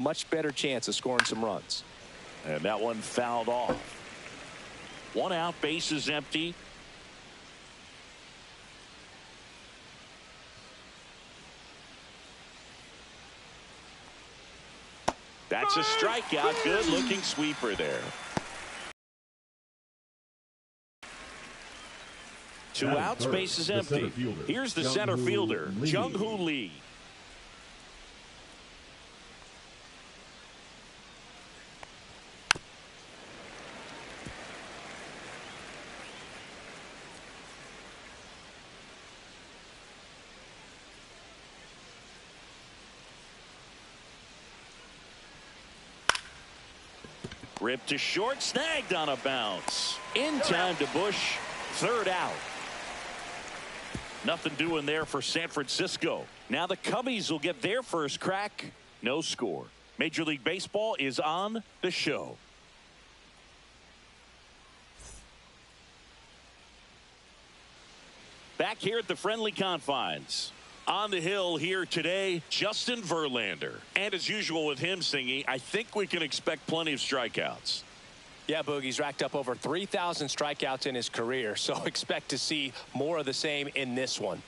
much better chance of scoring some runs. And that one fouled off. 1 out, bases empty. That's a strikeout. Good looking sweeper there. 2 outs, bases empty. Here's the center fielder, Jung-Hoo Lee. Ripped to short, snagged on a bounce. In time to Bush, 3rd out. Nothing doing there for San Francisco. Now the Cubbies will get their first crack. No score. Major League Baseball is on the show. Back here at the friendly confines. On the hill here today, Justin Verlander. And as usual with him singing, I think we can expect plenty of strikeouts. Yeah, Boogie's racked up over 3,000 strikeouts in his career, so expect to see more of the same in this one.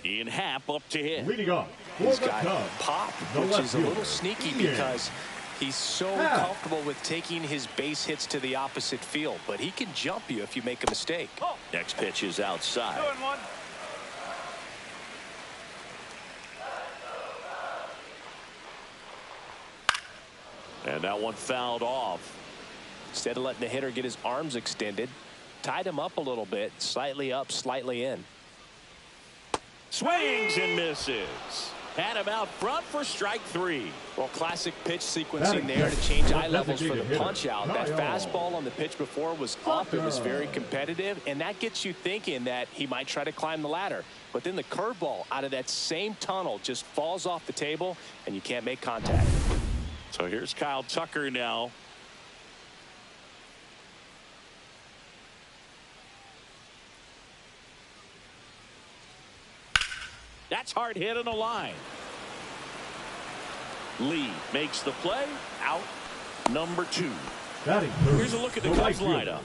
Ian Happ up to hit. Leading off, he's got pop, which is a little sneaky because he's so comfortable with taking his base hits to the opposite field, but he can jump you if you make a mistake. Next pitch is outside. 2-1. And that one fouled off. Instead of letting the hitter get his arms extended, tied him up a little bit, slightly up, slightly in. Swings and misses. Had him out front for strike 3. Well, classic pitch sequencing there to change eye levels for the punch out. That fastball on the pitch before was up. It was very competitive, and that gets you thinking that he might try to climb the ladder. But then the curveball out of that same tunnel just falls off the table, and you can't make contact. So here's Kyle Tucker now. That's hard hit on the line. Lee makes the play. Out number 2. Here's a look at the Cubs lineup.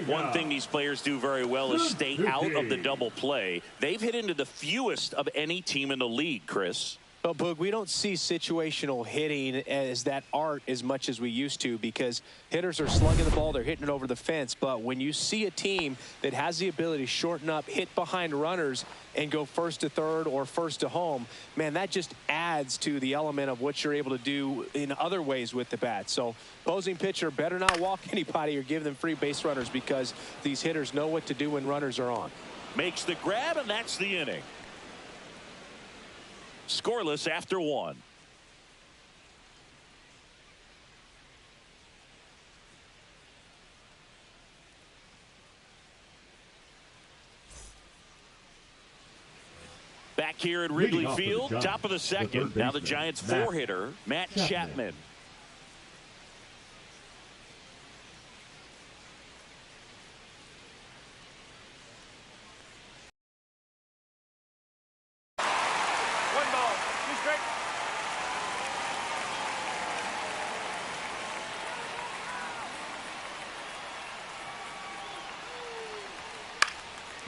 One thing these players do very well is stay out of the double play. They've hit into the fewest of any team in the league, Chris. Well, Boog, we don't see situational hitting as that art as much as we used to because hitters are slugging the ball, they're hitting it over the fence. But when you see a team that has the ability to shorten up, hit behind runners, and go first to third or first to home, man, that just adds to the element of what you're able to do in other ways with the bat. So opposing pitcher better not walk anybody or give them free base runners because these hitters know what to do when runners are on. Makes the grab, and that's the inning. Scoreless after 1. Back here at Wrigley Field, top of the second. Now the Giants' 4-hitter, Matt Chapman.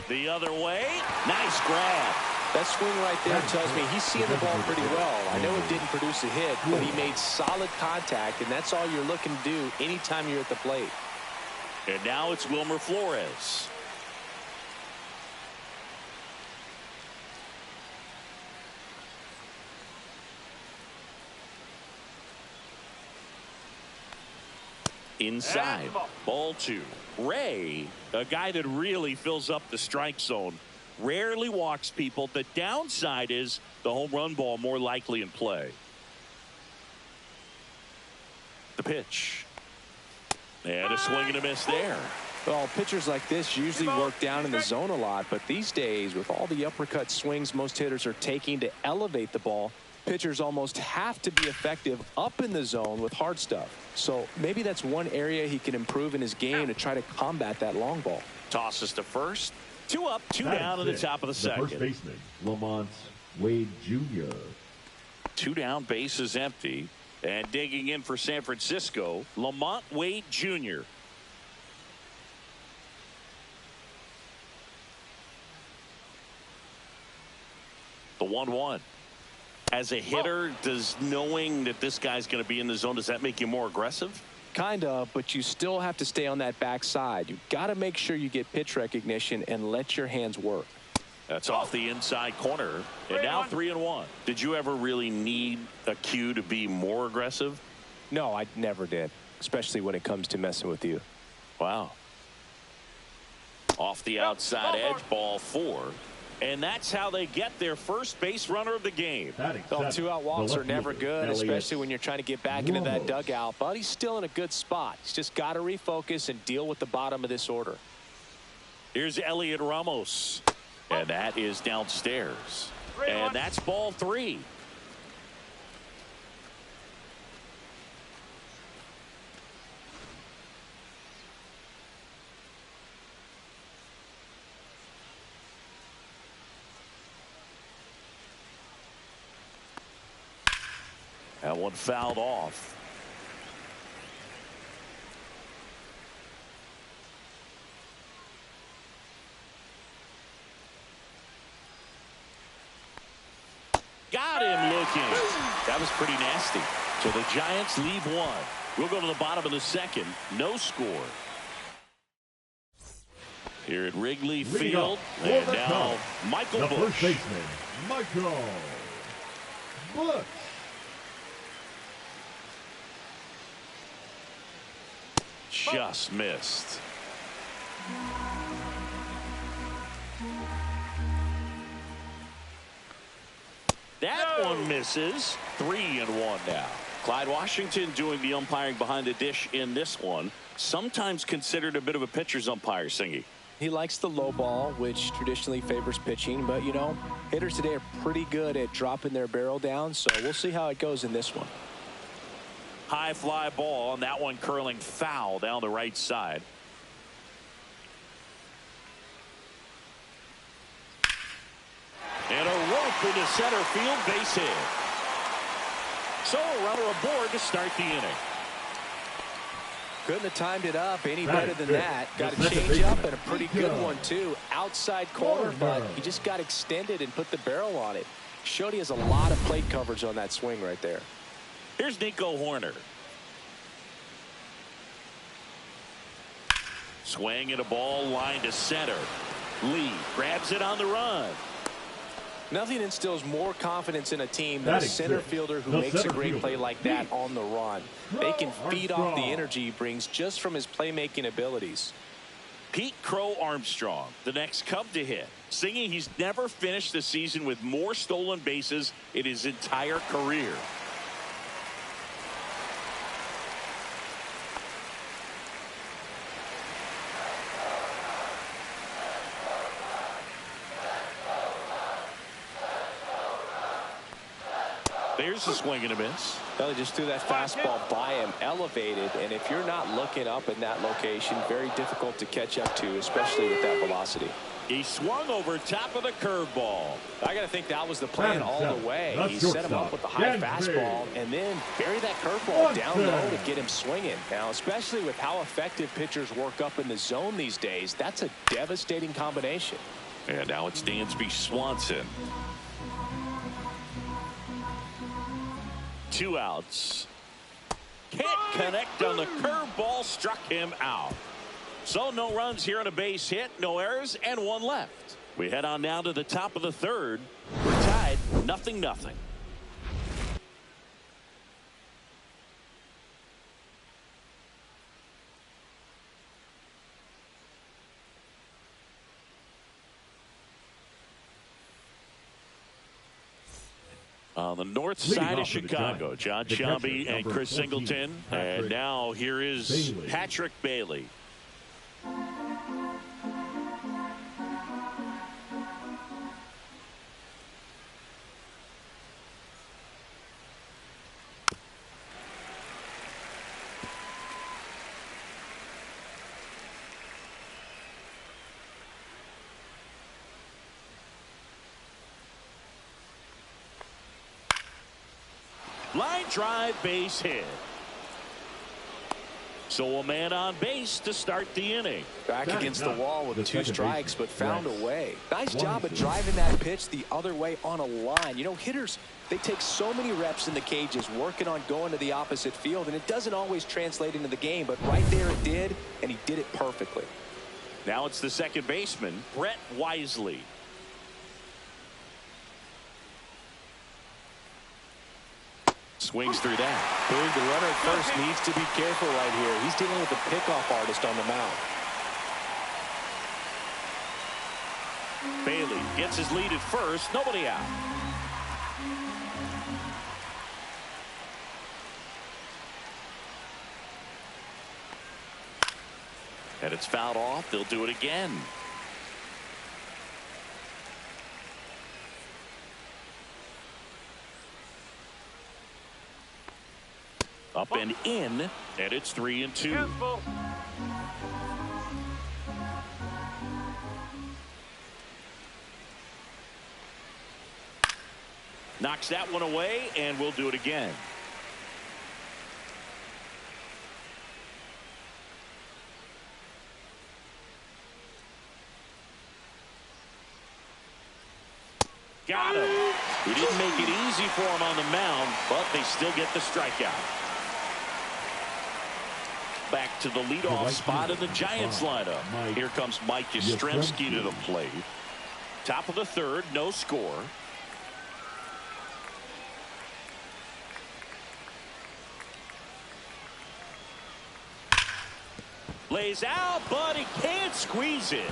The other way. Nice grab. That swing right there tells me he's seeing the ball pretty well. I know it didn't produce a hit, but he made solid contact, and that's all you're looking to do anytime you're at the plate. And now it's Wilmer Flores. Inside. Ball 2. Ray, a guy that really fills up the strike zone, rarely walks people. The downside is the home run ball more likely in play. The pitch. And a swing and a miss there. Well, pitchers like this usually work down in the zone a lot, but these days with all the uppercut swings most hitters are taking to elevate the ball, pitchers almost have to be effective up in the zone with hard stuff. So maybe that's one area he can improve in his game to try to combat that long ball. Tosses to first. 2 up, 2 down at the top of the second. First baseman, Lamont Wade Jr. Two down, bases empty. And digging in for San Francisco, Lamont Wade Jr. The 1-1. As a hitter, does knowing that this guy's going to be in the zone, does that make you more aggressive? Kind of, but you still have to stay on that backside. You've got to make sure you get pitch recognition and let your hands work. That's off the inside corner. And now 3-1. Did you ever really need a cue to be more aggressive? No, I never did, especially when it comes to messing with you. Wow. Off the outside edge, ball 4. And that's how they get their first base runner of the game. Oh, two-out walks are never good, especially when you're trying to get back into that dugout. But he's still in a good spot. He's just got to refocus and deal with the bottom of this order. Here's Elliot Ramos. And that is downstairs. And that's ball 3. That one fouled off. Got him looking. That was pretty nasty. So the Giants leave 1. We'll go to the bottom of the second. No score. Here at Wrigley Field. And now Michael Busch. First baseman, Michael Busch. Just missed. That one misses. 3-1 now. Clyde Washington doing the umpiring behind the dish in this one. Sometimes considered a bit of a pitcher's umpire, Singy. He likes the low ball, which traditionally favors pitching. But, you know, hitters today are pretty good at dropping their barrel down. So we'll see how it goes in this one. High fly ball, and that one curling foul down the right side. And a rope into center field, base hit. So a runner aboard to start the inning. Couldn't have timed it up any better than that. Got a change up and a pretty good one too. Outside corner, but he just got extended and put the barrel on it. Showed he has a lot of plate coverage on that swing right there. Here's Nico Horner. Swing and a ball line to center. Lee grabs it on the run. Nothing instills more confidence in a team than a center fielder who makes a great play like that on the run. They can feed off the energy he brings just from his playmaking abilities. Pete Crow Armstrong, the next Cub to hit. Singing he's never finished the season with more stolen bases in his entire career. There's a swing and a miss. Well, he just threw that fastball by him, elevated, and if you're not looking up in that location, very difficult to catch up to, especially with that velocity. He swung over top of the curveball. I got to think that was the plan all the way. He set him up with the high fastball and then bury that curveball down low to get him swinging. Now, especially with how effective pitchers work up in the zone these days, that's a devastating combination. And now it's Dansby Swanson. 2 outs. Can't connect on the curveball, struck him out. So no runs here on a base hit, no errors, and 1 left. We head on now to the top of the 3rd. We're tied 0-0. On the north side of Chicago, John Shelby and Chris Singleton. And now here is Patrick Bailey. Line drive, base hit. So a man on base to start the inning. Back against the wall with 2 strikes, but found a way. Nice job of driving that pitch the other way on a line. You know, hitters, they take so many reps in the cages working on going to the opposite field, and it doesn't always translate into the game, but right there it did, and he did it perfectly. Now it's the second baseman, Brett Wisely. Swings through that. The runner at first needs to be careful right here. He's dealing with a pickoff artist on the mound. Bailey gets his lead at first. Nobody out. And it's fouled off. They'll do it again. Up and in, and it's 3-2. Knocks that one away, and we'll do it again. Got him. He didn't make it easy for him on the mound, but they still get the strikeout. Back to the leadoff spot in the Giants lineup. Here comes Mike Yastrzemski to the plate. Top of the third, no score. Lays out, but he can't squeeze it.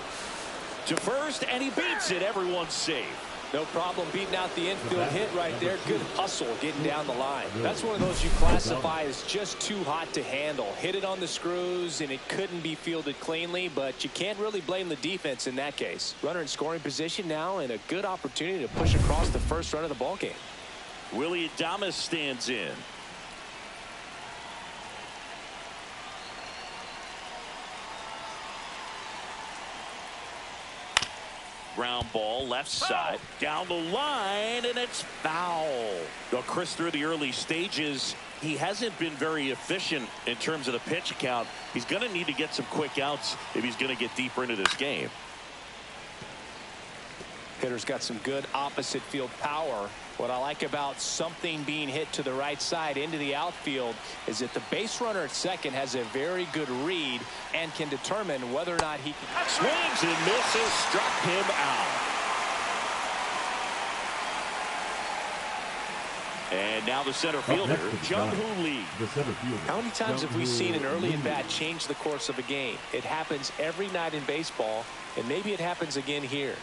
To first, and he beats it. Everyone's safe. No problem beating out the infield hit right there. Good hustle getting down the line. That's one of those you classify as just too hot to handle. Hit it on the screws, and it couldn't be fielded cleanly, but you can't really blame the defense in that case. Runner in scoring position now, and a good opportunity to push across the first run of the ballgame. Willie Adames stands in. Ground ball left side down the line, and it's foul. Well, Chris, through the early stages, he hasn't been very efficient in terms of the pitch count. He's going to need to get some quick outs if he's going to get deeper into this game. Hitter's got some good opposite field power. What I like about something being hit to the right side into the outfield is that the base runner at second has a very good read and can determine whether or not he can. Swings and misses, struck him out. And now the center fielder, Jung-Hoo Lee. How many times have we seen an early at bat change the course of a game? It happens every night in baseball, and maybe it happens again here.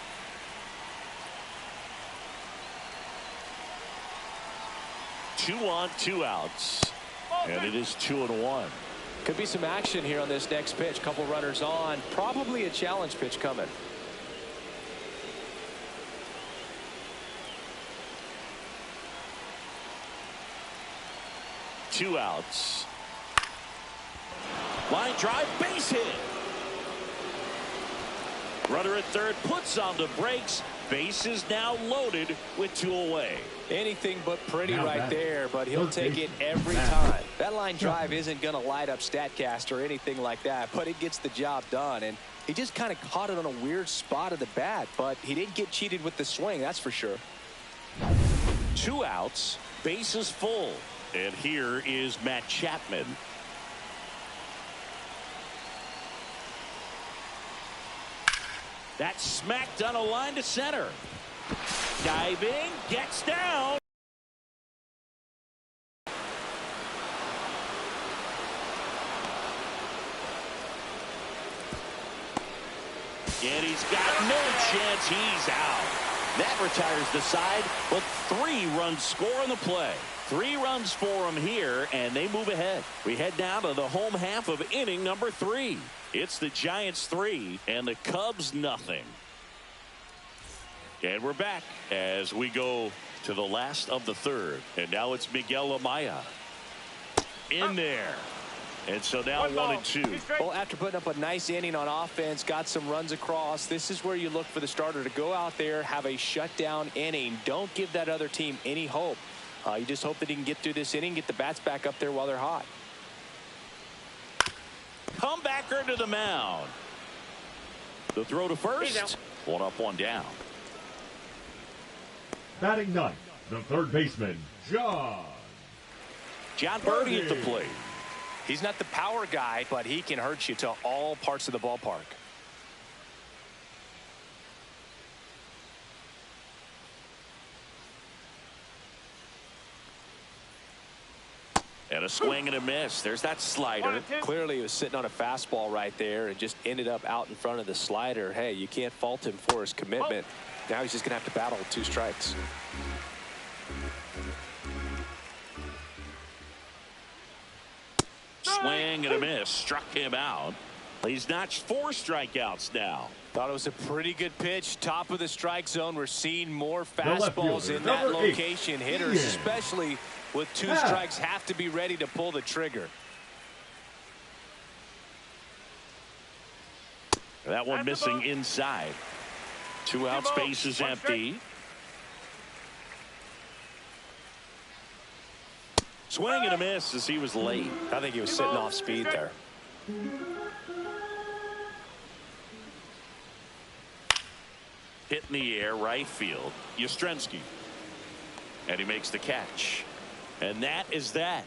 2 on, 2 outs. And it is 2-1. Could be some action here on this next pitch. Couple runners on. Probably a challenge pitch coming. Two outs. Line drive, base hit. Runner at third puts on the brakes. Base is now loaded with 2 away. Anything but pretty right there, but he'll take it every time. That line drive isn't going to light up StatCast or anything like that, but it gets the job done. And he just kind of caught it on a weird spot of the bat, but he didn't get cheated with the swing, that's for sure. 2 outs, bases full. And here is Matt Chapman. That's smacked on a line to center. Diving, gets down. And he's got no chance. He's out. That retires the side, but 3 runs score in the play. 3 runs for him here, and they move ahead. We head down to the home half of inning number 3. It's the Giants 3 and the Cubs nothing. And we're back as we go to the last of the third. And now it's Miguel Amaya in there. And so now 1-2. Well, after putting up a nice inning on offense, got some runs across, this is where you look for the starter to go out there, have a shutdown inning. Don't give that other team any hope. You just hope that he can get through this inning, get the bats back up there while they're hot. Comebacker to the mound. The throw to first. One up, one down. Batting ninth, the third baseman, John Birdie at the plate. He's not the power guy, but he can hurt you to all parts of the ballpark. And a swing and a miss. There's that slider. Clearly he was sitting on a fastball right there and just ended up out in front of the slider. Hey, you can't fault him for his commitment. Now he's just going to have to battle with 2 strikes. Swing and a miss. Struck him out. He's notched 4 strikeouts now. Thought it was a pretty good pitch. Top of the strike zone. We're seeing more fastballs in that location. Hitters, especially with 2 strikes, have to be ready to pull the trigger. That one missing inside. 2 out, space is empty. Swing and a miss as he was late. I think he was sitting off speed there. Hit in the air, right field. Yastrzemski. And he makes the catch. And that is that.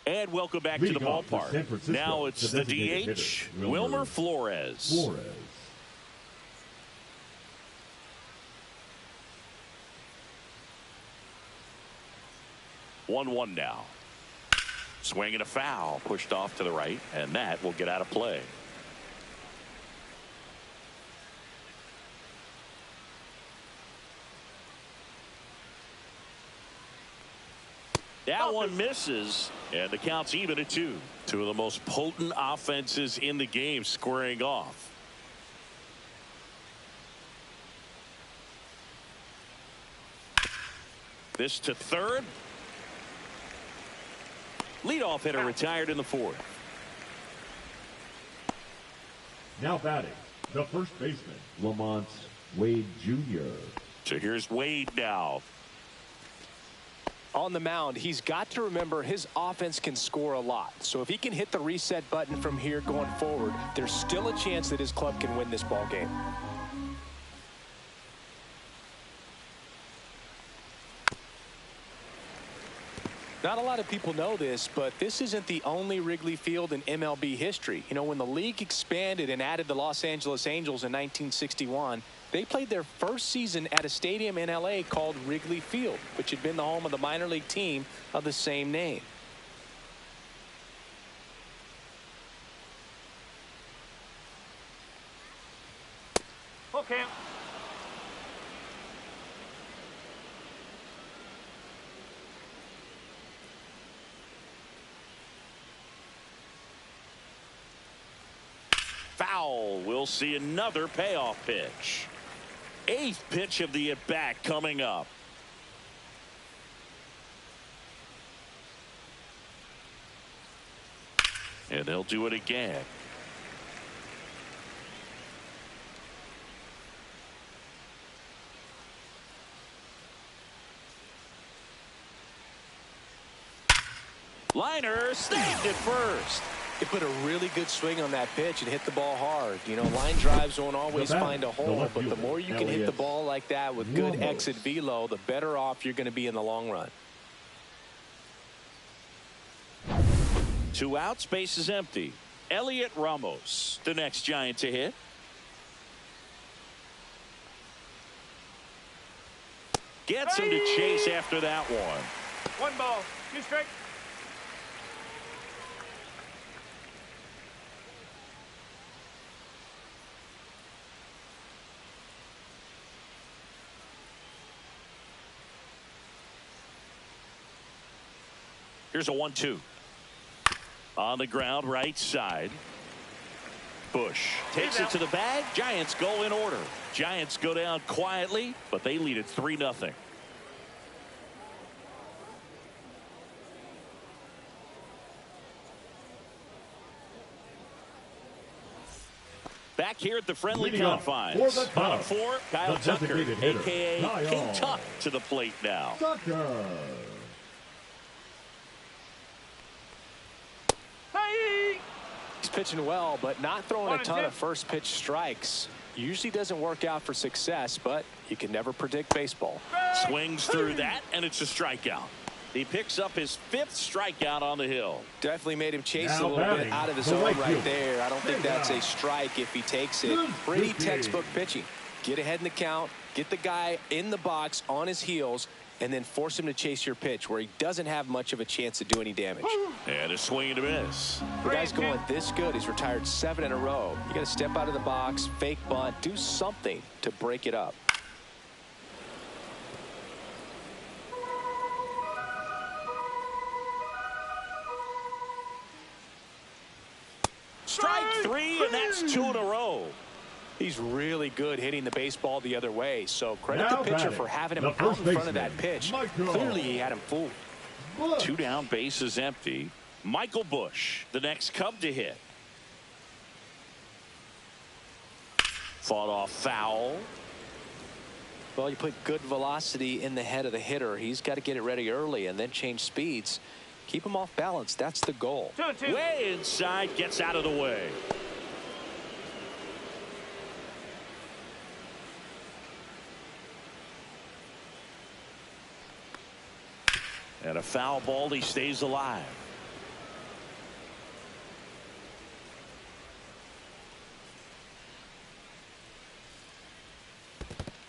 And welcome back to the ballpark. Now it's the DH, Wilmer Flores. 1-1 now. Swing and a foul, pushed off to the right, and that will get out of play. That one misses, and the count's even at 2. 2 of the most potent offenses in the game squaring off. This to third. Leadoff hitter retired in the 4th. Now batting, the first baseman, Lamont Wade Jr. So here's Wade now. On the mound, he's got to remember his offense can score a lot. So if he can hit the reset button from here going forward, there's still a chance that his club can win this ball game. Not a lot of people know this, but this isn't the only Wrigley Field in MLB history. You know, when the league expanded and added the Los Angeles Angels in 1961, they played their first season at a stadium in LA called Wrigley Field, which had been the home of the minor league team of the same name. Okay. Foul. We'll see another payoff pitch. 8th pitch of the at-bat coming up. And they'll do it again. Liner saved it first. He put a really good swing on that pitch and hit the ball hard. You know, line drives won't always find a hole, but the more you can hit the ball like that with good exit velo, the better off you're going to be in the long run. 2 out, space is empty. Elliot Ramos, the next Giant to hit. Gets him to chase after that one. 1 ball, 2 strikes. Here's a 1-2. On the ground, right side. Bush takes it to the bag. Giants go in order. Giants go down quietly, but they lead it 3-0. Back here at the friendly Leading off confines. for the Bottom Cubs, four, Kyle the Tucker, designated hitter, a.k.a. King Tuck, to the plate now. Tucker. Hey! He's pitching well, but not throwing a ton of first pitch strikes. Usually doesn't work out for success, but you can never predict baseball. Swings through that, and it's a strikeout. He picks up his 5th strikeout on the hill. Definitely made him chase Now a little bit out of the zone right there. I don't think that's a strike if he takes it. Pretty textbook pitching. Get ahead in the count, get the guy in the box on his heels, and then force him to chase your pitch where he doesn't have much of a chance to do any damage. And a swing and a miss. The guy's going this good. He's retired 7 in a row. You got to step out of the box, fake bunt, do something to break it up. Strike 3, and that's 2 in a row. He's really good hitting the baseball the other way, so credit Now the pitcher batting, for having him the out first in front of baseman, that pitch. Michael. Clearly he had him fooled. 2 down, bases empty. Michael Busch, the next Cub to hit. Fought off foul. Well, you put good velocity in the head of the hitter. He's got to get it ready early and then change speeds. Keep him off balance. That's the goal. 2-2. Way inside, gets out of the way. And a foul ball, he stays alive.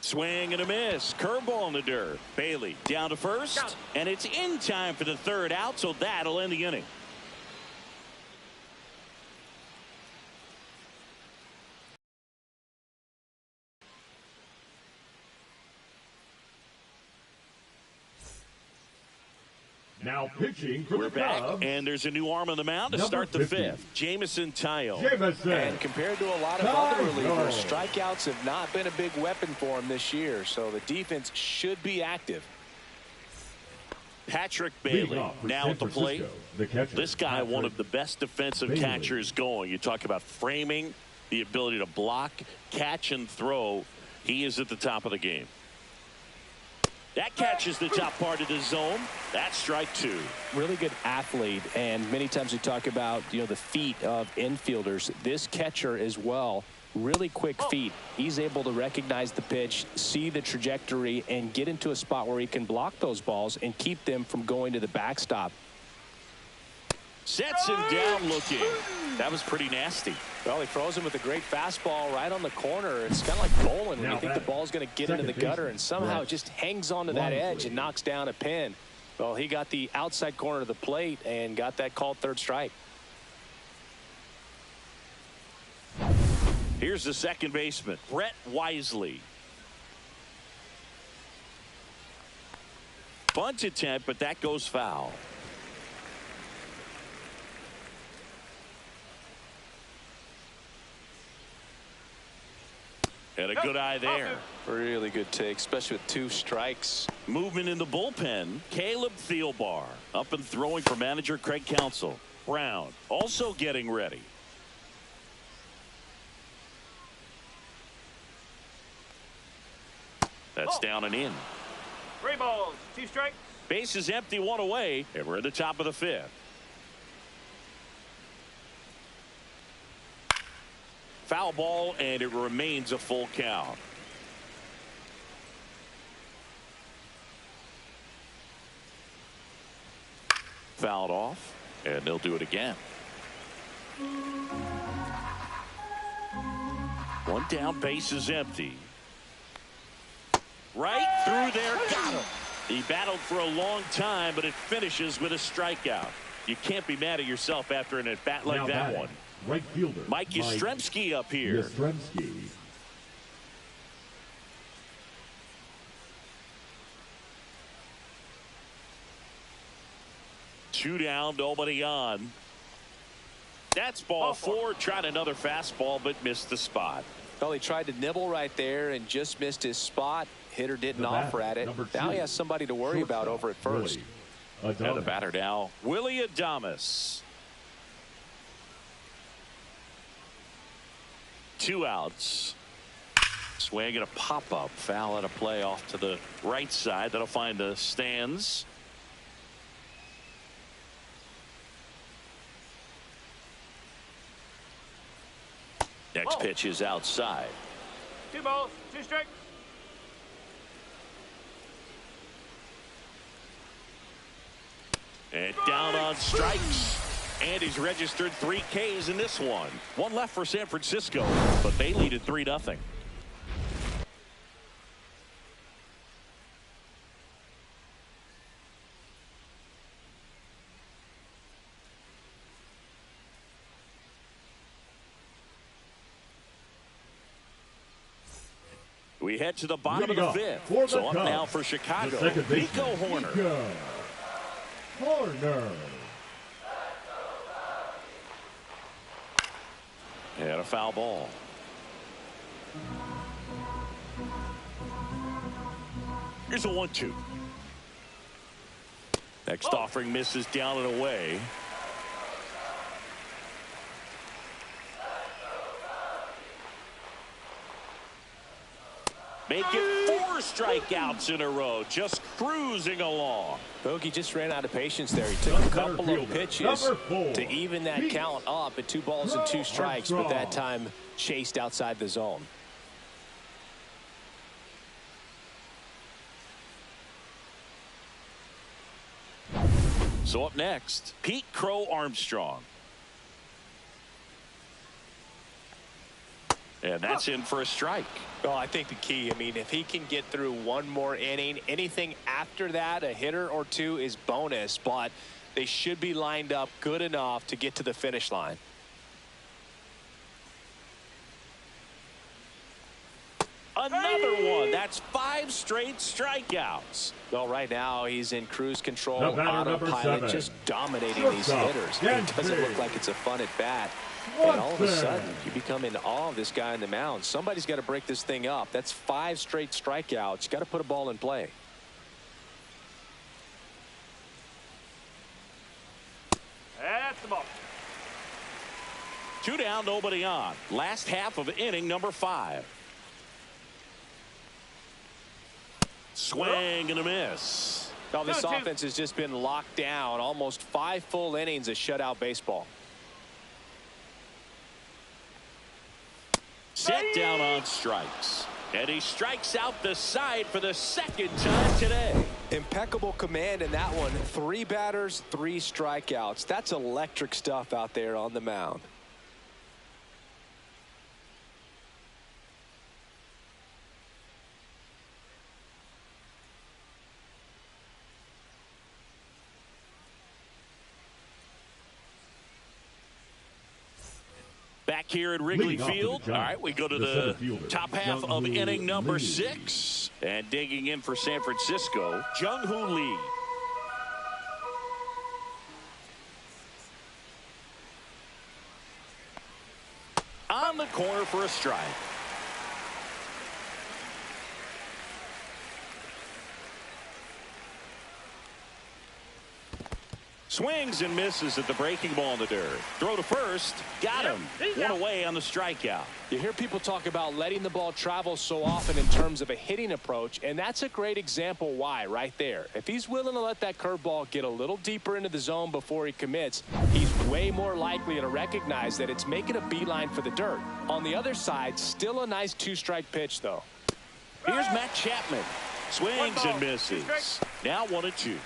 Swing and a miss. Curveball in the dirt. Bailey down to first. And it's in time for the 3rd out, so that'll end the inning. Now pitching for We're the back, Cubs, and there's a new arm on the mound to start the 5th. Jamison Tyone. And compared to a lot of other relievers, strikeouts have not been a big weapon for him this year, so the defense should be active. Patrick Bailey now at the plate. This guy, one of the best defensive catchers going. You talk about framing, the ability to block, catch, and throw. He is at the top of the game. That catches the top part of the zone. That's strike 2. Really good athlete, and many times we talk about, the feet of infielders. This catcher as well, really quick feet. He's able to recognize the pitch, see the trajectory, and get into a spot where he can block those balls and keep them from going to the backstop. Sets him down looking. That was pretty nasty. Well, he throws him with a great fastball right on the corner. It's kind of like bowling when you think the ball's going to get into the gutter, and somehow it just hangs onto that edge and knocks down a pin. Well, he got the outside corner of the plate and got that called 3rd strike. Here's the second baseman, Brett Wisely. Bunt attempt, but that goes foul. And a good eye there. Really good take, especially with 2 strikes. Movement in the bullpen. Caleb Thielbar up and throwing for manager Craig Counsell. Brown also getting ready. That's down and in. 3 balls, 2 strikes. Base is empty, 1 away, and we're at the top of the 5th. Foul ball, and it remains a full count. Fouled off, and they'll do it again. 1 down, base is empty. Right through there, got him. He battled for a long time, but it finishes with a strikeout. You can't be mad at yourself after an at-bat like that one. Right fielder Mike Yastrzemski up here. Yastrzemski. Two down, nobody on. That's ball 4. Tried another fastball, but missed the spot. Well, he tried to nibble right there and just missed his spot. Hitter didn't offer at it. Now he has somebody to worry about over at first. And the batter now, Willie Adames. 2 outs. Swing and a pop-up. Foul at a play off to the right side. That'll find the stands. Next pitch is outside. 2 balls, 2 strikes. And down on strikes. And he's registered 3 Ks in this one. 1 left for San Francisco, but they lead at 3-0. We head to the bottom of the 5th. So up now for Chicago, Nico Hoerner. And a foul ball. Here's a 1-2. Next offering misses down and away. Make it 4 strikeouts in a row, just cruising along. Bogey just ran out of patience there. He took a couple of pitches to even that count up at 2 balls and 2 strikes, but that time chased outside the zone. So up next, Pete Crow Armstrong. And that's in for a strike. Well, I think the key, I mean, if he can get through 1 more inning, anything after that, a hitter or 2 is bonus, but they should be lined up good enough to get to the finish line. Another one. That's 5 straight strikeouts. Well, right now he's in cruise control, autopilot, just dominating these hitters. It doesn't look like it's a fun at bat. And all of a sudden, you become in awe of this guy on the mound. Somebody's got to break this thing up. That's 5 straight strikeouts. You got to put a ball in play. That's the ball. 2 down, nobody on. Last half of inning number 5. Swing and a miss. Now this offense has just been locked down. Almost 5 full innings of shutout baseball. Set down on strikes. And he strikes out the side for the 2nd time today. Impeccable command in that one. 3 batters, 3 strikeouts. That's electric stuff out there on the mound. Back here at Wrigley Field. All right, we go to the top half of inning number 6. And digging in for San Francisco, Jung-Hoo Lee. On the corner for a strike. Swings and misses at the breaking ball in the dirt. Throw to first. Got him. 1 away on the strikeout. You hear people talk about letting the ball travel so often in terms of a hitting approach, and that's a great example why right there. If he's willing to let that curveball get a little deeper into the zone before he commits, he's way more likely to recognize that it's making a beeline for the dirt. On the other side, still a nice 2-strike pitch, though. Here's Matt Chapman. Swings and misses. Now 1-2.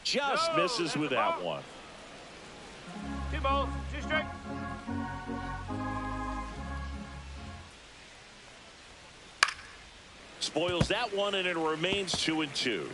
Just misses with that one. 2 balls, 2 strikes. Spoils that one, and it remains 2-2.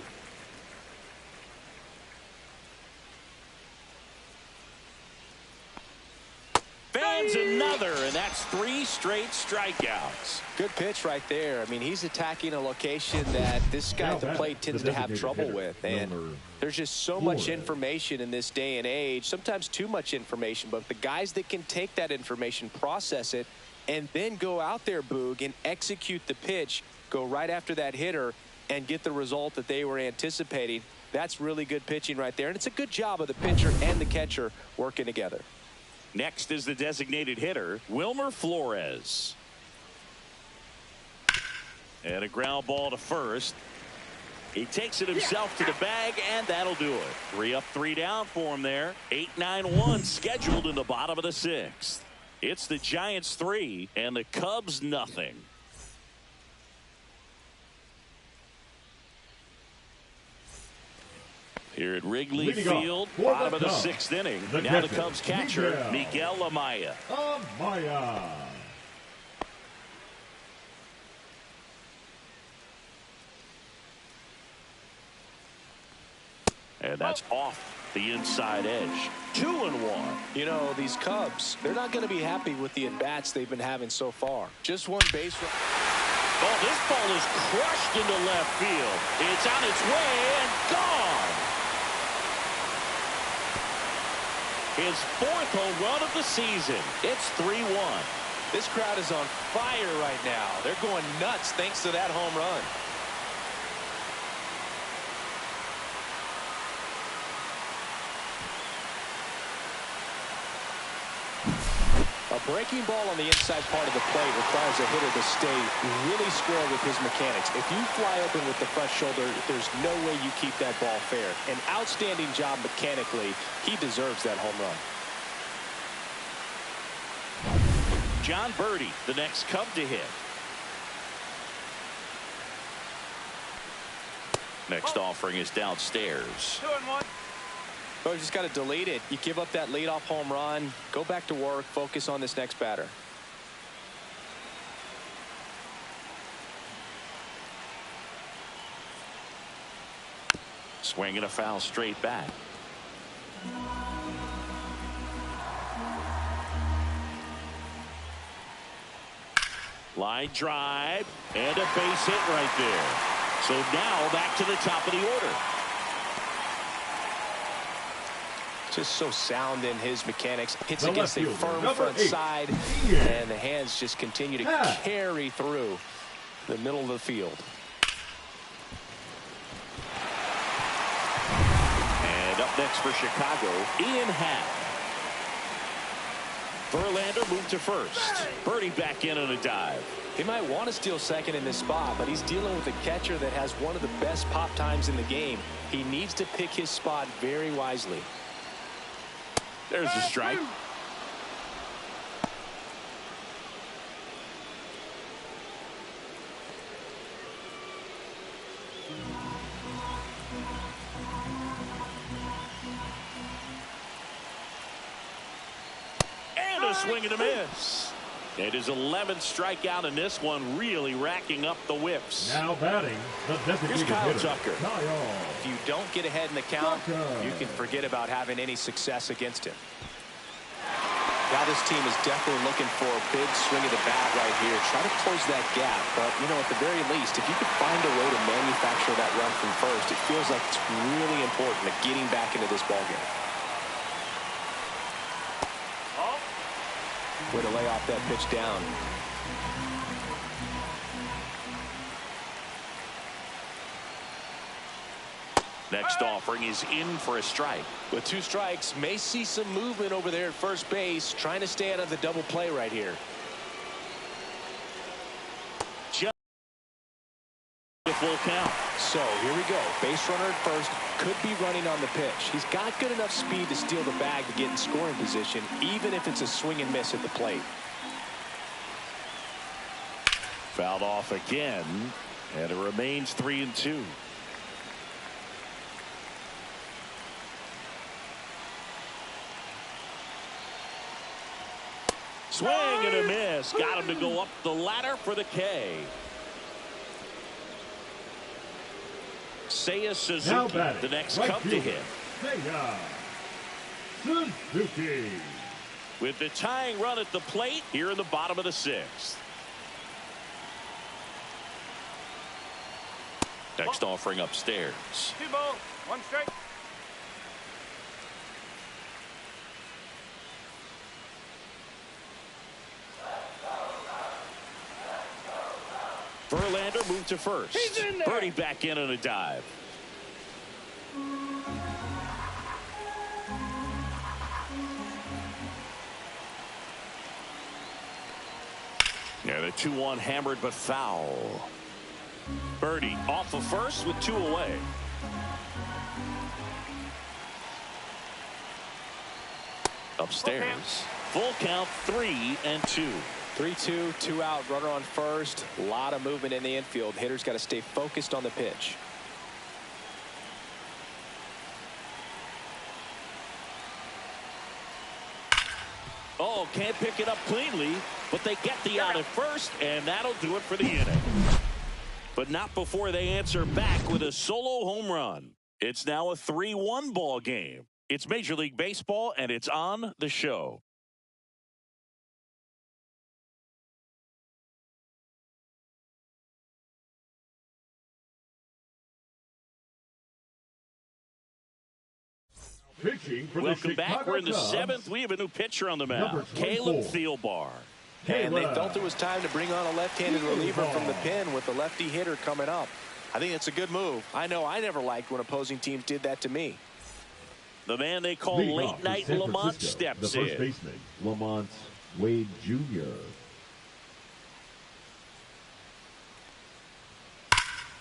Fans another, and that's 3 straight strikeouts. Good pitch right there. I mean, he's attacking a location that this guy at the plate tends to have trouble with. And there's just so much information in this day and age, sometimes too much information. But the guys that can take that information, process it, and then go out there, Boog, and execute the pitch, go right after that hitter, and get the result that they were anticipating. That's really good pitching right there, and it's a good job of the pitcher and the catcher working together. Next is the designated hitter, Wilmer Flores. And a ground ball to first. He takes it himself to the bag, and that'll do it. 3 up, 3 down for him there. 8-9-1 scheduled in the bottom of the 6th. It's the Giants 3 and the Cubs nothing. Here at Wrigley Field, bottom of the 6th inning. Now the Cubs catcher, Miguel Amaya. And that's off the inside edge. 2-1. You know, these Cubs, they're not going to be happy with the at-bats they've been having so far. Just one base run. Oh, this ball is crushed into left field. It's on its way and gone. His 4th home run of the season. It's 3-1. This crowd is on fire right now. They're going nuts thanks to that home run. A breaking ball on the inside part of the plate requires a hitter to stay really square with his mechanics. If you fly open with the front shoulder, there's no way you keep that ball fair. An outstanding job mechanically. He deserves that home run. John Birdie, the next Cub to hit. Next offering is downstairs. 2-1. Oh, you just got to delete it. You give up that leadoff home run. Go back to work. Focus on this next batter. Swing and a foul straight back. Line drive and a base hit right there. So now back to the top of the order. Just so sound in his mechanics. Hits against a firm front side, and the hands just continue to carry through the middle of the field. And up next for Chicago, Ian Happ. Verlander moved to first. Birdie back in on a dive. He might want to steal second in this spot, but he's dealing with a catcher that has one of the best pop times in the game. He needs to pick his spot very wisely. There's a strike. And a swing and a miss. It is 11th strikeout in this one, really racking up the whiffs. Now batting, the Here's Kyle Tucker. If you don't get ahead in the count, you can forget about having any success against him. Now this team is definitely looking for a big swing of the bat right here. Try to close that gap. But, you know, at the very least, if you could find a way to manufacture that run from first, it feels like it's really important to getting back into this ballgame. Way to lay off that pitch down. Next offering is in for a strike. With 2 strikes, may see some movement over there at first base, trying to stay out of the double play right here. Just a full count. So here we go. Base runner at first, could be running on the pitch. He's got good enough speed to steal the bag to get in scoring position, even if it's a swing and miss at the plate. Fouled off again, and it remains 3-2. Swing and a miss. Got him to go up the ladder for the K. Seiya Suzuki, the next Cub to hit. Suzuki. With the tying run at the plate here in the bottom of the 6th. Next offering upstairs. 2 balls, 1 strike. Verlander moved to first. Birdie back in on a dive. And a 2-1 hammered but foul. Birdie off of first with 2 away. Upstairs. Full count 3-2. 3-2, 2 out, runner on first. A lot of movement in the infield. Hitter's got to stay focused on the pitch. Oh, can't pick it up cleanly, but they get the out at first, and that'll do it for the inning. But not before they answer back with a solo home run. It's now a 3-1 ball game. It's Major League Baseball, and it's on the show. Welcome back. We're in the 7th. We have a new pitcher on the mound, Caleb Thielbar. And they felt it was time to bring on a left-handed reliever from the pen with the lefty hitter coming up. I think it's a good move. I know I never liked when opposing teams did that to me. The man they call Late Night Lamont steps in. The first baseman, Lamont Wade Jr.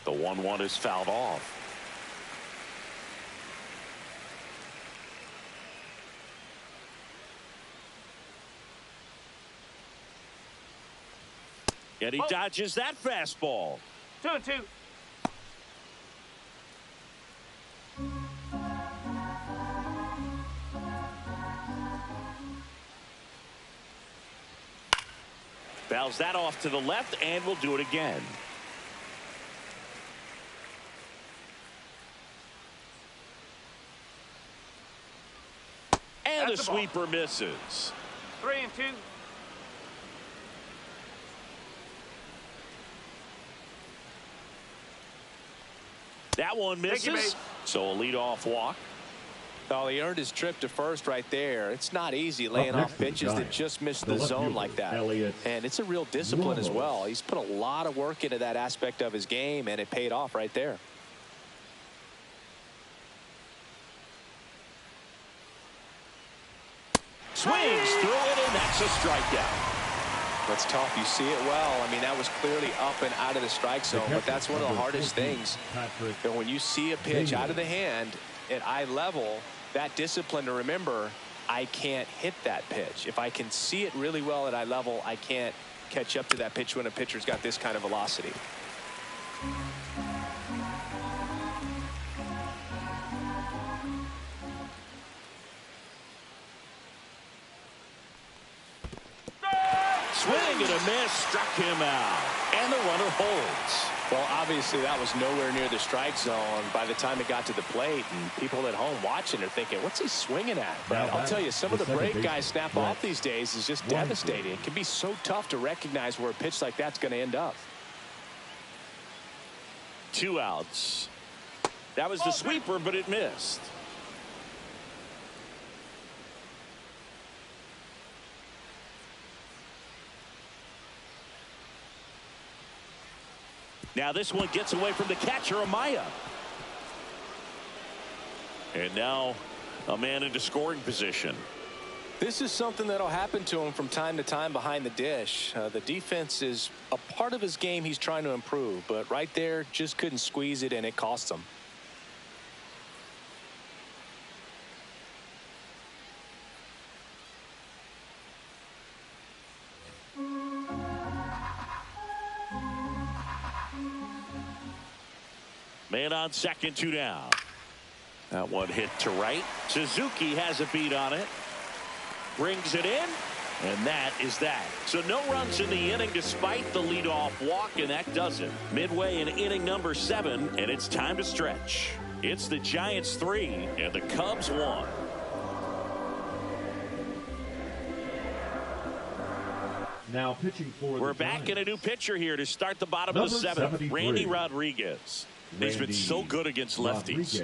The 1-1 is fouled off. And he dodges that fastball. 2-2. Fouls that off to the left, and will do it again. And the sweeper misses. 3-2. That one misses. So a leadoff walk. Oh, he earned his trip to first right there. It's not easy laying off pitches that just miss the zone like that. And it's a real discipline as well. He's put a lot of work into that aspect of his game, and it paid off right there. Swings through it, and that's a strikeout. That's tough. You see it well. I mean, that was clearly up and out of the strike zone, but that's one of the hardest things. And when you see a pitch out of the hand at eye level, that discipline to remember, I can't hit that pitch. If I can see it really well at eye level, I can't catch up to that pitch when a pitcher's got this kind of velocity. Swing and a miss, struck him out, and the runner holds. Well, obviously that was nowhere near the strike zone by the time it got to the plate, and people at home watching are thinking, what's he swinging at? But I'll tell you, some of the break guys snap off these days is just devastating. It can be so tough to recognize where a pitch like that's going to end up. 2 outs. That was the sweeper, but it missed. Now this one gets away from the catcher, Amaya. And now a man into scoring position. This is something that'll happen to him from time to time behind the dish. The defense is a part of his game he's trying to improve, but right there just couldn't squeeze it, and it cost him. Man on second, 2 down. That one hit to right. Suzuki has a beat on it. Brings it in. And that is that. So no runs in the inning despite the leadoff walk, and that does it. Midway in inning number 7, and it's time to stretch. It's the Giants 3 and the Cubs 1. Now pitching for We're back in a new pitcher here to start the bottom of the 7th. Randy Rodriguez. He's been so good against lefties.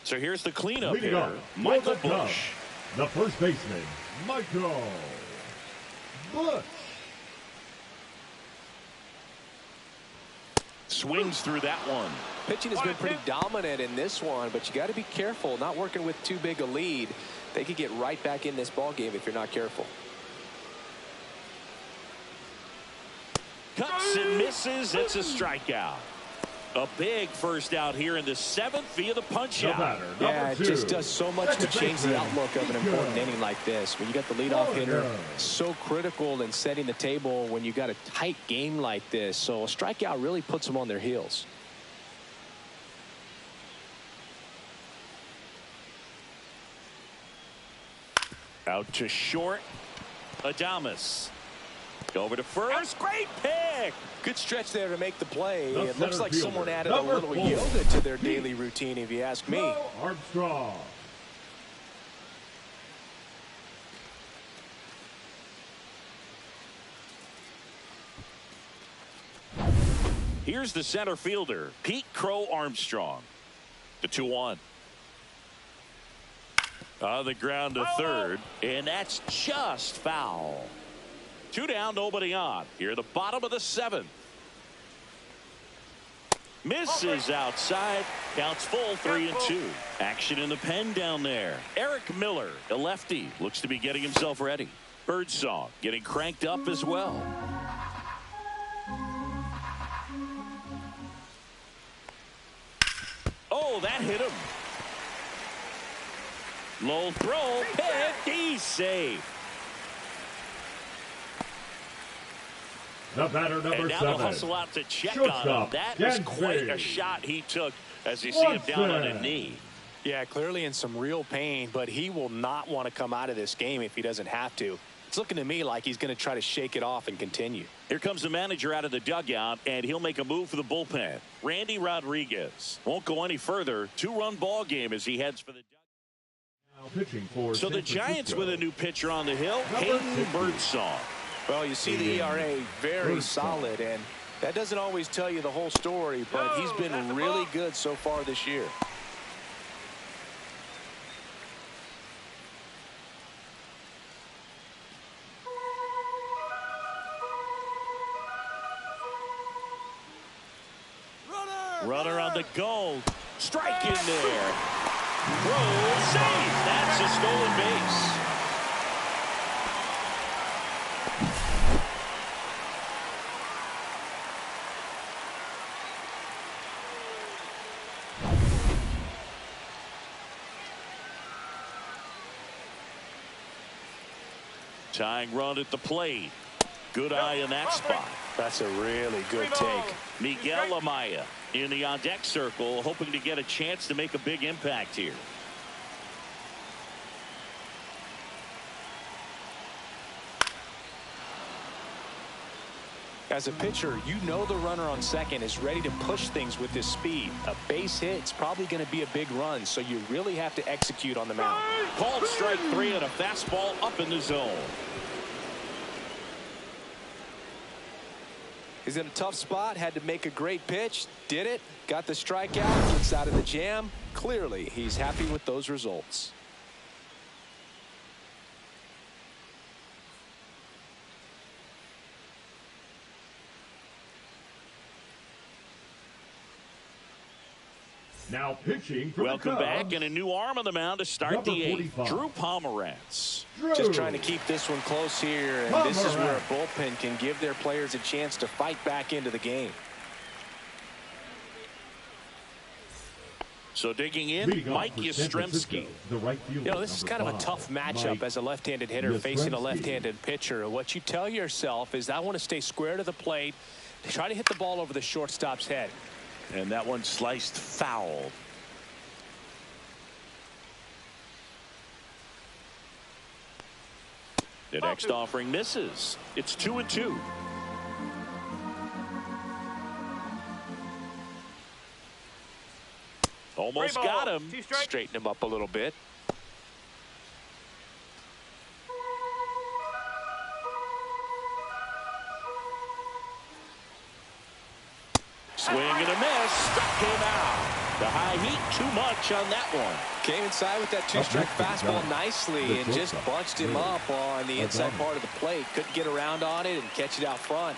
So here's the cleanup hitter, Michael Bush. The first baseman, Michael Bush. Swings through that one. Pitching has been pretty dominant in this one, but you got to be careful. Not working with too big a lead. They could get right back in this ball game if you're not careful. Cuts and misses. It's a strikeout. A big first out here in the 7th via the punch out. Yeah, it just does so much to change the outlook of an important inning like this. When you got the leadoff hitter, so critical in setting the table when you got a tight game like this. So a strikeout really puts them on their heels. Out to short. Adames. Over to first. Great pick. Good stretch there to make the play. It looks like someone added a little yoga to their daily routine, if you ask me. Armstrong. Here's the center fielder, Pete Crow Armstrong. The 2-1. On the ground to third, and that's just foul. 2 down, nobody on. Here, the bottom of the 7th. Misses outside. Counts full, 3-2. Action in the pen down there. Eric Miller, a lefty, looks to be getting himself ready. Birdsong getting cranked up as well. Oh, that hit him. Low throw, pick, he's safe. The batter, number 7. And now they'll hustle out to check on him. That is quite a shot he took as you see him down on a knee. Yeah, clearly in some real pain, but he will not want to come out of this game if he doesn't have to. It's looking to me like he's going to try to shake it off and continue. Here comes the manager out of the dugout, and he'll make a move for the bullpen. Randy Rodriguez won't go any further. 2-run ball game as he heads for the dugout. So the Giants with a new pitcher on the hill, Hayden Birdsong. Well, you see the ERA very solid, and that doesn't always tell you the whole story, but he's been really good so far this year. Runner on the goal. Strike in there. Throw safe. That's a stolen base. Tying run at the plate. Good eye in that spot. That's a really good take. Miguel Amaya in the on-deck circle, hoping to get a chance to make a big impact here. As a pitcher, you know the runner on second is ready to push things with his speed. A base hit, it's probably going to be a big run, so you really have to execute on the mound. Called strike 3 and a fastball up in the zone. He's in a tough spot, had to make a great pitch, did it, got the strikeout, gets out of the jam. Clearly, he's happy with those results. Now pitching for Welcome back, and a new arm on the mound to start the 8th. Drew Pomerantz. Just trying to keep this one close here, and this is where a bullpen can give their players a chance to fight back into the game. So digging in, Mike Yastrzemski. You know, this is kind of a tough matchup as a left-handed hitter facing a left-handed pitcher. What you tell yourself is, I want to stay square to the plate, try to hit the ball over the shortstop's head. And that one sliced foul. The next offering misses. It's 2-2. Almost got him. Straighten him up a little bit. Swing and a miss. Struck him out. The high heat, too much on that one. Came inside with that two-strike fastball nicely and just bunched him up on the inside part of the plate. Couldn't get around on it and catch it out front.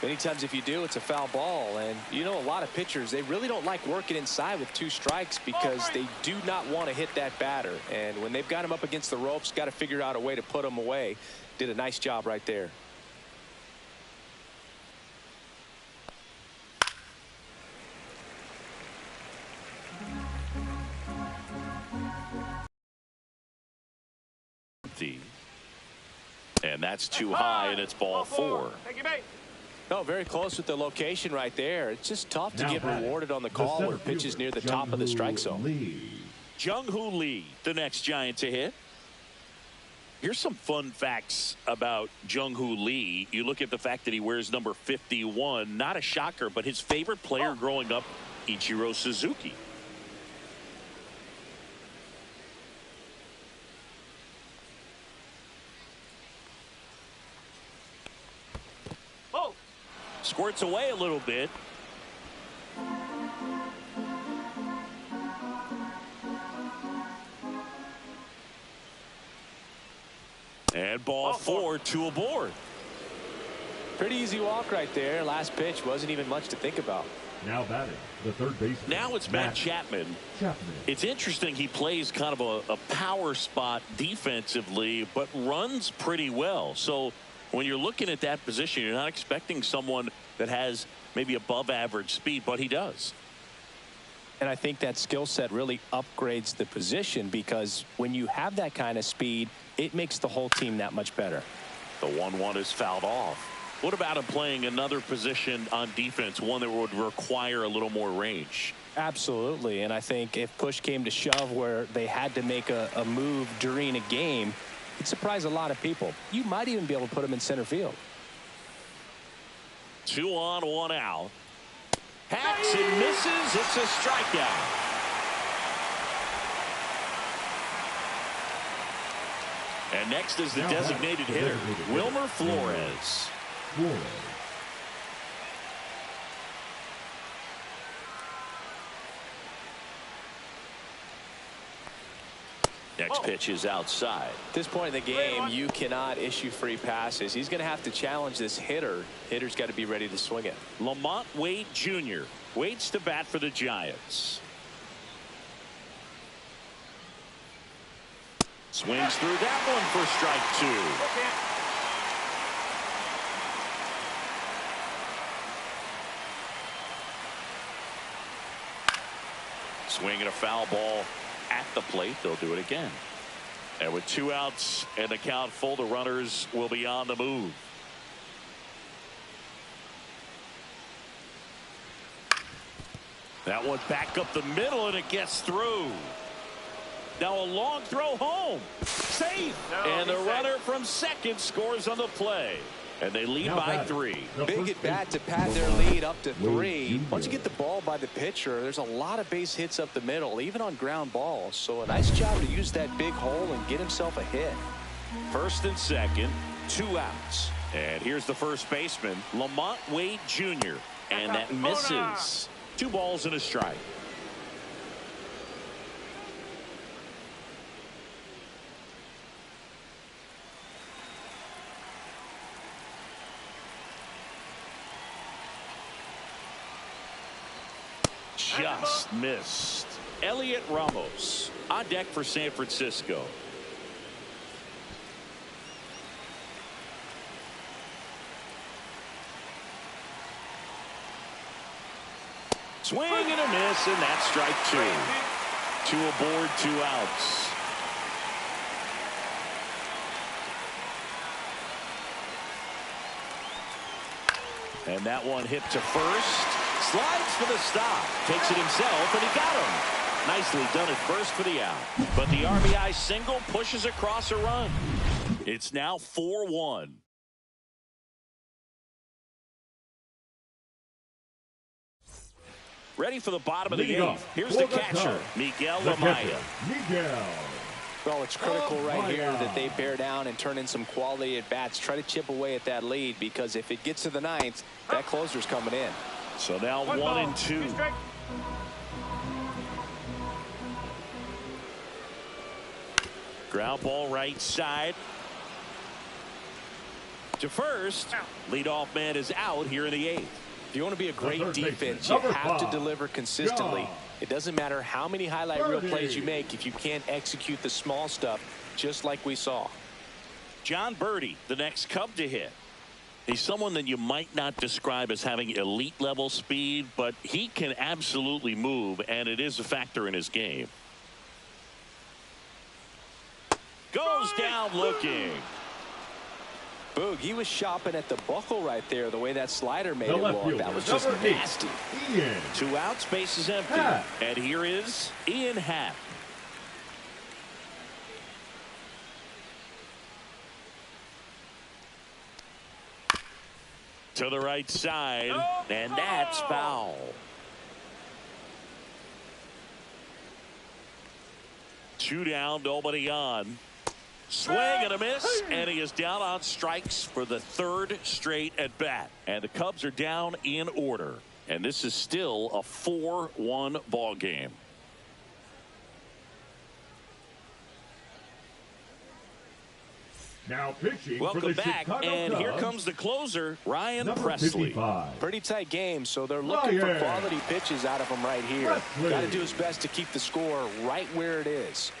Many times if you do, it's a foul ball. And you know, a lot of pitchers, they really don't like working inside with 2 strikes because they do not want to hit that batter. And when they've got him up against the ropes, got to figure out a way to put him away. Did a nice job right there. And that's too high, and it's ball 4. No, very close with the location right there. It's just tough to get rewarded on the call where pitches near the top of the strike zone. Jung-Hoo Lee, the next Giant to hit. Here's some fun facts about Jung-Hoo Lee. You look at the fact that he wears number 51. Not a shocker, but his favorite player growing up, Ichiro Suzuki. Squirts away a little bit. And ball 4, 2 aboard. Pretty easy walk right there. Last pitch wasn't even much to think about. Now batting, the third baseman. Now it's Matt Chapman. It's interesting, he plays kind of a power spot defensively, but runs pretty well. So when you're looking at that position, you're not expecting someone that has maybe above average speed, but he does. And I think that skill set really upgrades the position because when you have that kind of speed, it makes the whole team that much better. The 1-1 is fouled off. What about him playing another position on defense, one that would require a little more range? Absolutely. And I think if push came to shove where they had to make a move during a game, it'd surprise a lot of people. You might even be able to put him in center field. 2 on, 1 out. Hacks and misses. It's a strikeout. And next is the designated hitter, Wilmer Flores. Next pitch is outside. At this point in the game, you cannot issue free passes. He's going to have to challenge this hitter. Hitter's got to be ready to swing it. Lamont Wade Jr. waits to bat for the Giants. Swings through that one for strike 2. Swinging a foul ball at the plate. They'll do it again. And with 2 outs and the count full, the runners will be on the move. That one back up the middle, and it gets through. Now a long throw home. Safe. And the runner from second scores on the play. And they lead by 3. Big at bat to pad their lead up to 3. Once you get the ball by the pitcher, there's a lot of base hits up the middle, even on ground balls. So a nice job to use that big hole and get himself a hit. First and second, 2 outs. And here's the first baseman, Lamont Wade Jr. And that misses. 2 balls and a strike. Just missed. Elliot Ramos on deck for San Francisco. Swing and a miss, and that's strike 2. 2 aboard, 2 outs. And that one hit to first. Slides for the stop. Takes it himself, and he got him. Nicely done at first for the out. But the RBI single pushes across a run. It's now 4-1. Ready for the bottom of the 8th. Here's the catcher, Miguel Amaya. Well, it's critical right here that they bear down and turn in some quality at bats. Try to chip away at that lead, because if it gets to the 9th, that closer's coming in. So now 1 and 2. Ground ball right side. To first. Leadoff man is out here in the 8th. If you want to be a great defense, you have to deliver consistently. It doesn't matter how many highlight reel plays you make if you can't execute the small stuff, just like we saw. John Birdie, the next Cub to hit. He's someone that you might not describe as having elite level speed, but he can absolutely move, and it is a factor in his game. Goes down looking. Boog, he was shopping at the buckle right there, the way that slider made it look. That was just nasty. 2 outs, base is empty. And here is Ian Happ. To the right side, and that's foul. 2 down, nobody on. Swing and a miss, and he is down on strikes for the 3rd straight at bat. And the Cubs are down in order. And this is still a 4-1 ball game. Now pitching. Welcome back, and here comes the closer, Ryan Presley. 55. Pretty tight game, so they're looking for quality pitches out of him right here. Got to do his best to keep the score right where it is.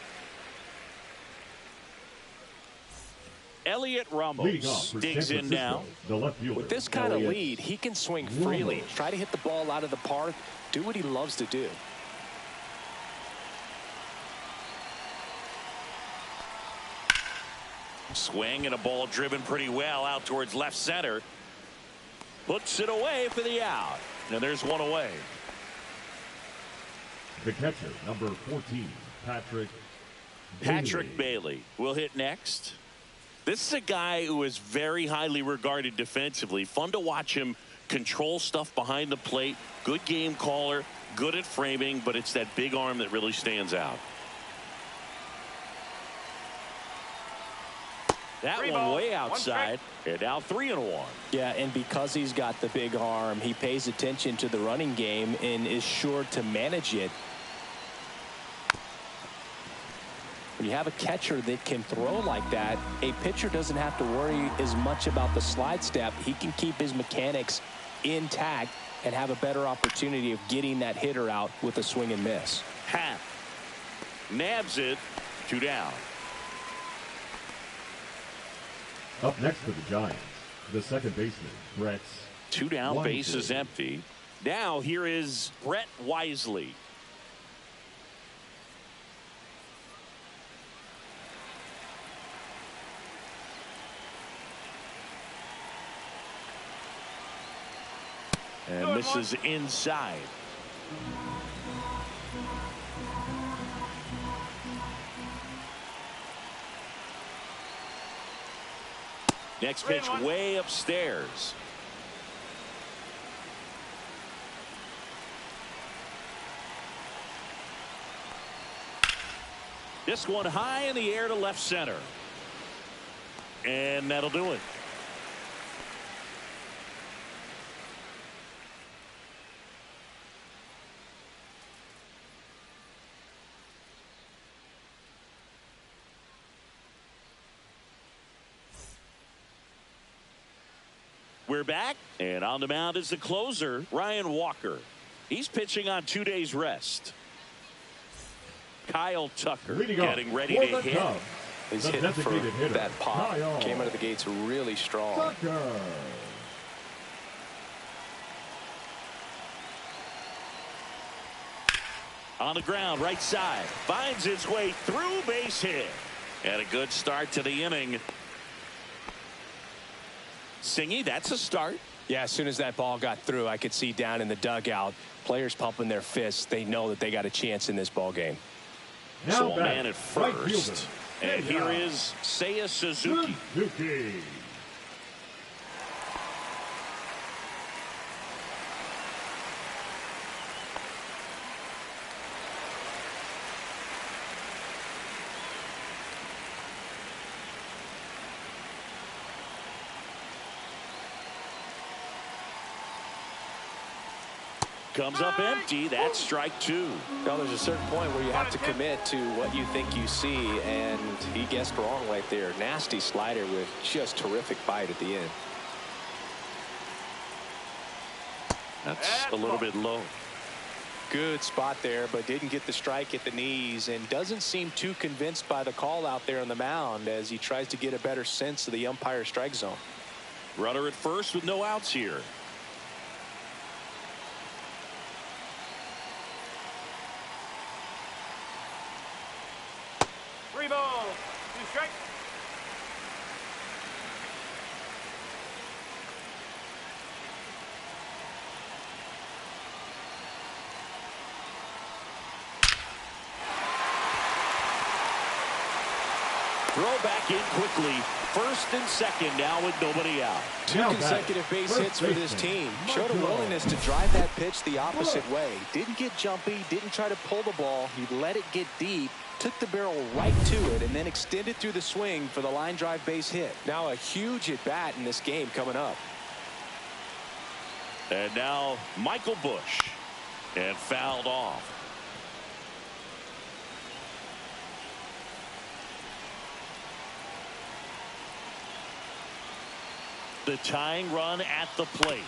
Elliot Ramos digs in now. With this kind of lead, he can swing freely. Try to hit the ball out of the park. Do what he loves to do. Swing and a ball driven pretty well out towards left center. Puts it away for the out. And there's one away. The catcher, number 14, Patrick Bailey will hit next. This is a guy who is very highly regarded defensively. Fun to watch him control stuff behind the plate. Good game caller, good at framing, but it's that big arm that really stands out. That one way outside, and now 3-1. Yeah, and because he's got the big arm, he pays attention to the running game and is sure to manage it. When you have a catcher that can throw like that, a pitcher doesn't have to worry as much about the slide step. He can keep his mechanics intact and have a better opportunity of getting that hitter out with a swing and miss. Happ nabs it. 2 down. Up next for the Giants, the second baseman, Brett. 2 down, base is empty. Now here is Brett Wisely. And this is inside. Next pitch way upstairs. This one high in the air to left center. And that'll do it. We're back, and on the mound is the closer, Ryan Walker. He's pitching on 2 days rest. Kyle Tucker getting ready to hit. He's hitting for that pop. Came out of the gates really strong. On the ground, right side. Finds his way through, base hit. And a good start to the inning. Singy, that's a start. Yeah, as soon as that ball got through, I could see down in the dugout, players pumping their fists. They know that they got a chance in this ball game. So a man at first. And here is Seiya Suzuki. Comes up empty. That's strike two. Now, there's a certain point where you have to commit to what you think you see, and he guessed wrong right there. Nasty slider with just terrific bite at the end. That's a little bit low. Good spot there, but didn't get the strike at the knees, and doesn't seem too convinced by the call out there on the mound as he tries to get a better sense of the umpire strike zone. Runner at first with no outs here. 3 balls, 2 strikes. Throw back in quickly. First and second now with nobody out. Two consecutive base hits for this team. Showed a willingness to drive that pitch the opposite way. Didn't get jumpy, didn't try to pull the ball. He let it get deep, took the barrel right to it, and then extended through the swing for the line drive base hit. Now a huge at bat in this game coming up. And now Michael Bush, and fouled off. The tying run at the plate.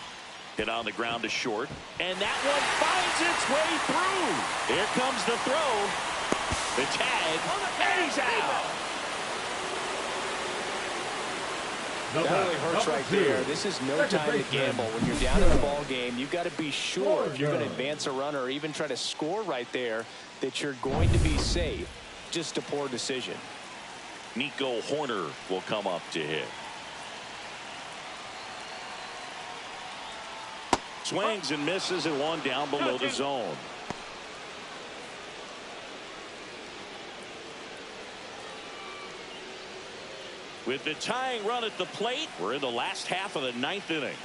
Hit on the ground to short. And that one finds its way through. Here comes the throw. The tag. And he's out. That really hurts right there. This is no time to gamble. When you're down in the ball game, you've got to be sure if you're going to advance a runner or even try to score right there that you're going to be safe. Just a poor decision. Nico Horner will come up to hit. Swings and misses and one down below the zone. With the tying run at the plate, we're in the last half of the 9th inning.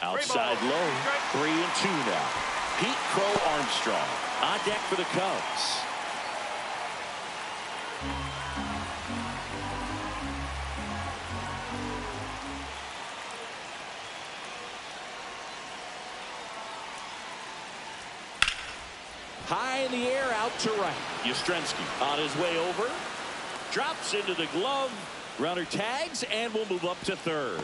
Outside low, 3-2 now. Pete Crow Armstrong on deck for the Cubs. High in the air, out to right. Yastrzemski on his way over. Drops into the glove. Runner tags and will move up to third.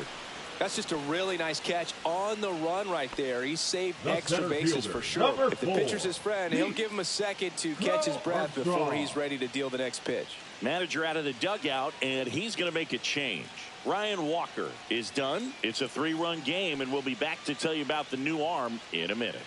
That's just a really nice catch on the run right there. He saved extra bases for sure. If the pitcher's his friend, he'll give him a second to catch his breath before he's ready to deal the next pitch. Manager out of the dugout, and he's going to make a change. Ryan Walker is done. It's a 3-run game, and we'll be back to tell you about the new arm in a minute.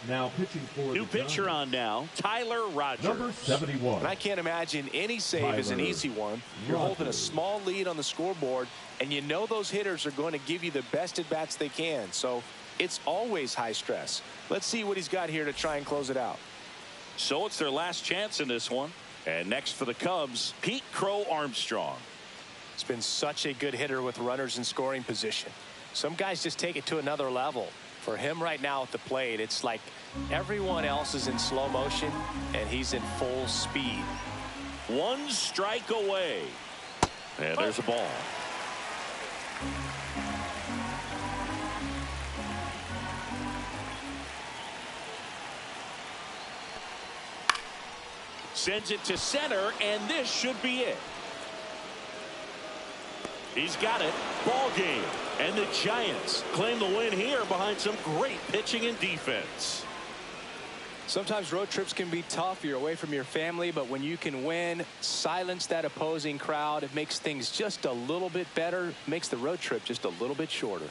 Now pitching for new pitcher on now, Tyler Rogers. Number 71. And I can't imagine any save is an easy one. You're holding a small lead on the scoreboard, and you know those hitters are going to give you the best at bats they can. So it's always high stress. Let's see what he's got here to try and close it out. So it's their last chance in this one. And next for the Cubs, Pete Crow Armstrong. It's been such a good hitter with runners in scoring position. Some guys just take it to another level. For him right now at the plate, it's like everyone else is in slow motion and he's in full speed. 1 strike away. And there's a ball. Sends it to center, and this should be it. He's got it. Ball game. And the Giants claim the win here behind some great pitching and defense. Sometimes road trips can be tough. You're away from your family, but when you can win, silence that opposing crowd, it makes things just a little bit better, makes the road trip just a little bit shorter.